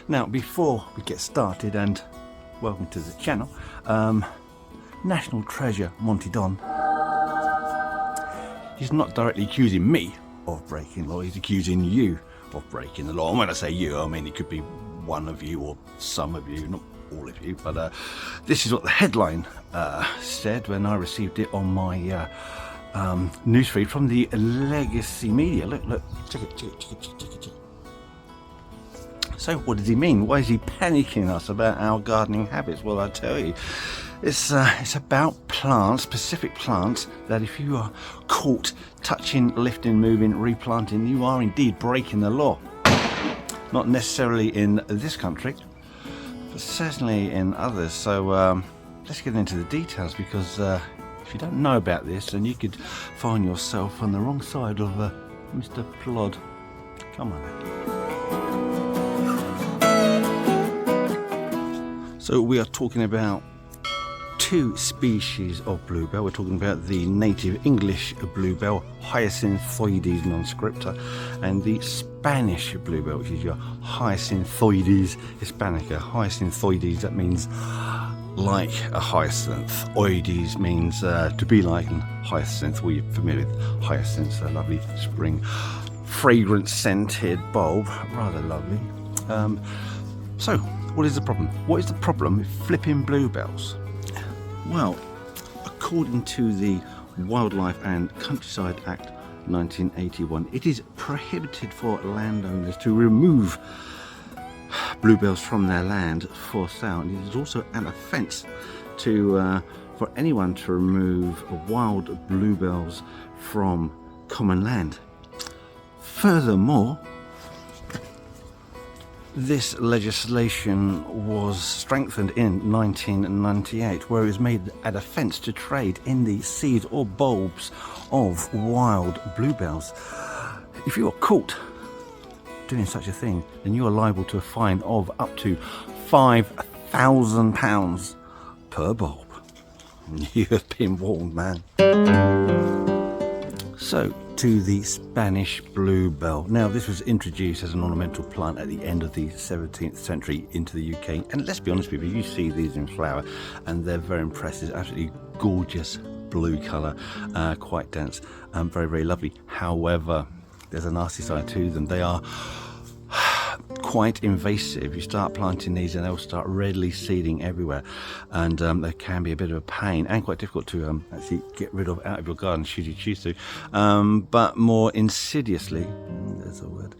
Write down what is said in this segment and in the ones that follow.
Now, before we get started, and welcome to the channel, National Treasure Monty Don, he's not directly accusing me of breaking law, he's accusing you of breaking the law. And when I say you, I mean it could be one of you or some of you, not all of you, but this is what the headline said when I received it on my newsfeed from the Legacy Media. Look, check it. So what does he mean? Why is he panicking us about our gardening habits? Well, I tell you, it's about plants, specific plants, that if you are caught touching, lifting, moving, replanting, you are indeed breaking the law. Not necessarily in this country, but certainly in others. So let's get into the details, because if you don't know about this, then you could find yourself on the wrong side of Mr. Plod. Come on. So we are talking about two species of bluebell. We're talking about the native English bluebell, Hyacinthoides non-scripta, and the Spanish bluebell, which is your Hyacinthoides hispanica. Hyacinthoides, that means like a hyacinth. Oides means to be like an hyacinth. We're familiar with hyacinths, a lovely spring, fragrant scented bulb, rather lovely. So, what is the problem? What is the problem with flipping bluebells? Well, according to the Wildlife and Countryside Act 1981, it is prohibited for landowners to remove bluebells from their land for sale. And it is also an offence to for anyone to remove wild bluebells from common land. Furthermore, this legislation was strengthened in 1998, where it was made an offence to trade in the seeds or bulbs of wild bluebells. If you are caught doing such a thing, then you are liable to a fine of up to £5,000 per bulb. You have been warned, man. So, to the Spanish bluebell. Now, this was introduced as an ornamental plant at the end of the 17th century into the UK. And let's be honest with you, you see these in flower and they're very impressive, absolutely gorgeous blue colour, quite dense, very, very lovely. However, there's a nasty side to them. They are quite invasive. You start planting these and they'll start readily seeding everywhere, and they can be a bit of a pain and quite difficult to actually get rid of out of your garden should you choose to. But more insidiously, there's a word,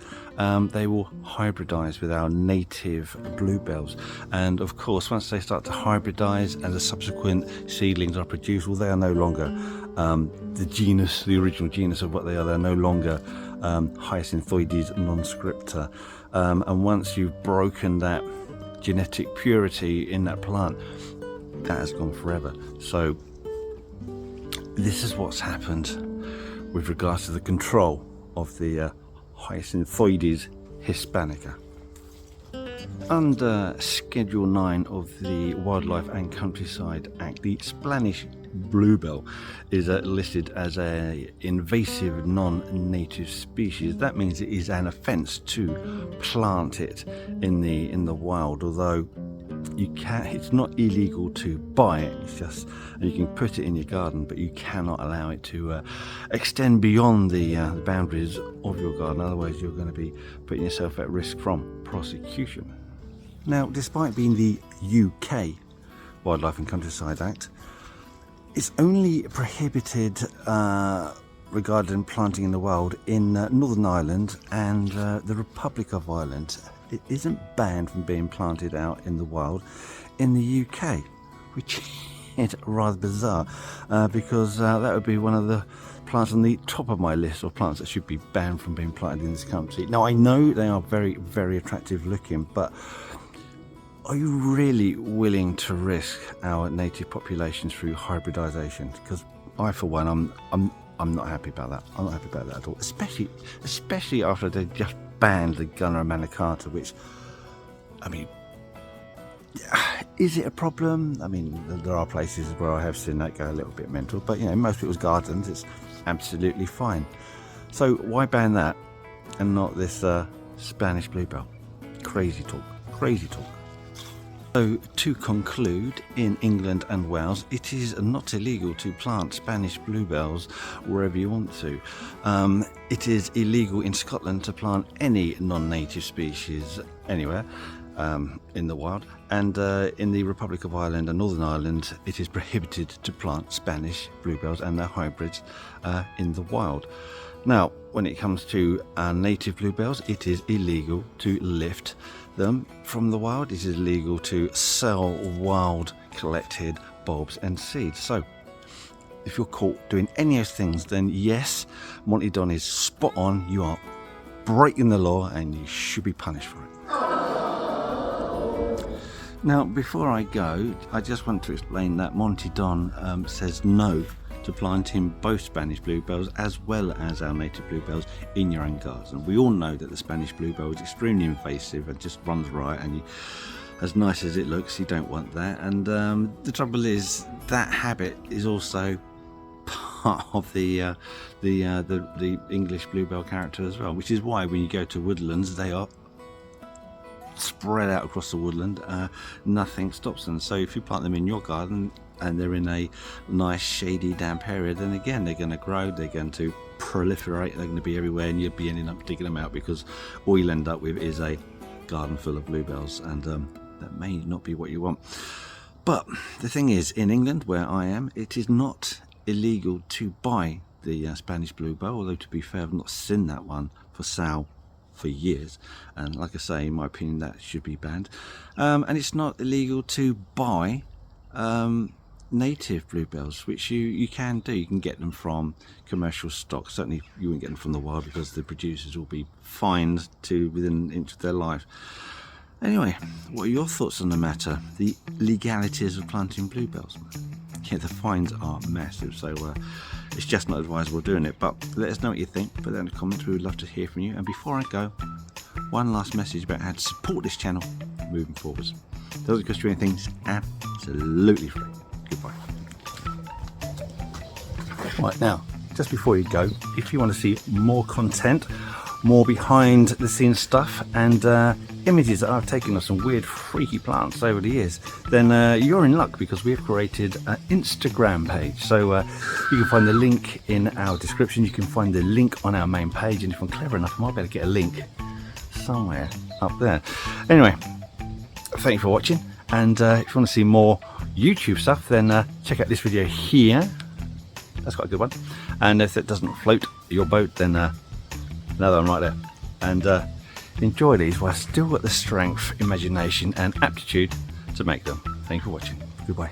they will hybridize with our native bluebells. And of course, once they start to hybridize and the subsequent seedlings are produced, well, they are no longer the genus, the original genus of what they are. They're no longer Hyacinthoides non-scripta. And once you've broken that genetic purity in that plant, that has gone forever. So this is what's happened with regards to the control of the Hyacinthoides hispanica. Under Schedule 9 of the Wildlife and Countryside Act, the Spanish bluebell is listed as an invasive non-native species. That means it is an offence to plant it in the wild, although it's not illegal to buy it. It's just, you can put it in your garden, but you cannot allow it to extend beyond the boundaries of your garden. Otherwise, you're going to be putting yourself at risk from prosecution. Now, despite being the UK Wildlife and Countryside Act, it's only prohibited regarding planting in the wild in Northern Ireland and the Republic of Ireland. It isn't banned from being planted out in the wild in the UK, which is rather bizarre, because that would be one of the plants on the top of my list of plants that should be banned from being planted in this country. Now, I know they are very, very attractive looking, but are you really willing to risk our native populations through hybridization? Because I, for one, I'm not happy about that. I'm not happy about that at all. Especially after they just banned the Gunner Manicata, which, I mean, is it a problem? I mean, there are places where I have seen that go a little bit mental, but in most people's gardens, it's absolutely fine. So why ban that and not this Spanish bluebell? Crazy talk. crazy talk. So to conclude, in England and Wales, it is not illegal to plant Spanish bluebells wherever you want to. It is illegal in Scotland to plant any non-native species anywhere in the wild, and in the Republic of Ireland and Northern Ireland it is prohibited to plant Spanish bluebells and their hybrids in the wild. Now, when it comes to native bluebells, it is illegal to lift them from the wild. It is illegal to sell wild collected bulbs and seeds. So if you're caught doing any of those things, then yes, Monty Don is spot on. You are breaking the law and you should be punished for it. Now, before I go, I just want to explain that Monty Don says no to planting both Spanish bluebells as well as our native bluebells in your own garden. We all know that the Spanish bluebell is extremely invasive and just runs riot, and as nice as it looks, you don't want that. And the trouble is that habit is also part of the English bluebell character as well, which is why when you go to woodlands, they are spread out across the woodland. Nothing stops them. So if you plant them in your garden and they're in a nice shady damp area, then again they're going to grow, they're going to proliferate, they're going to be everywhere, and you'll be ending up digging them out, because all you'll end up with is a garden full of bluebells, and that may not be what you want. But the thing is, in England where I am, it is not illegal to buy the Spanish bluebell, although to be fair, I've not seen that one for sale for years, and like I say, in my opinion, that should be banned. And it's not illegal to buy native bluebells, which you can do. You can get them from commercial stock. Certainly you won't get them from the wild, because the producers will be fined to within an inch of their life. Anyway, what are your thoughts on the matter, the legalities of planting bluebells? Yeah, the fines are massive, so it's just not advisable doing it. But let us know what you think. Put that in the comments. We would love to hear from you. And before I go, one last message about how to support this channel moving forwards. Doesn't cost you anything. It's absolutely free. Goodbye. Right, now, just before you go, if you want to see more content, more behind the scenes stuff, and images that I've taken of some weird freaky plants over the years, then you're in luck, because we have created an Instagram page. So you can find the link in our description. You can find the link on our main page, and if I'm clever enough, I might be able to get a link somewhere up there. Anyway, thank you for watching, and if you want to see more YouTube stuff, then check out this video here. That's quite a good one. And if it doesn't float your boat, then another one right there. And enjoy these while I've still got the strength, imagination and aptitude to make them. Thank you for watching. Goodbye.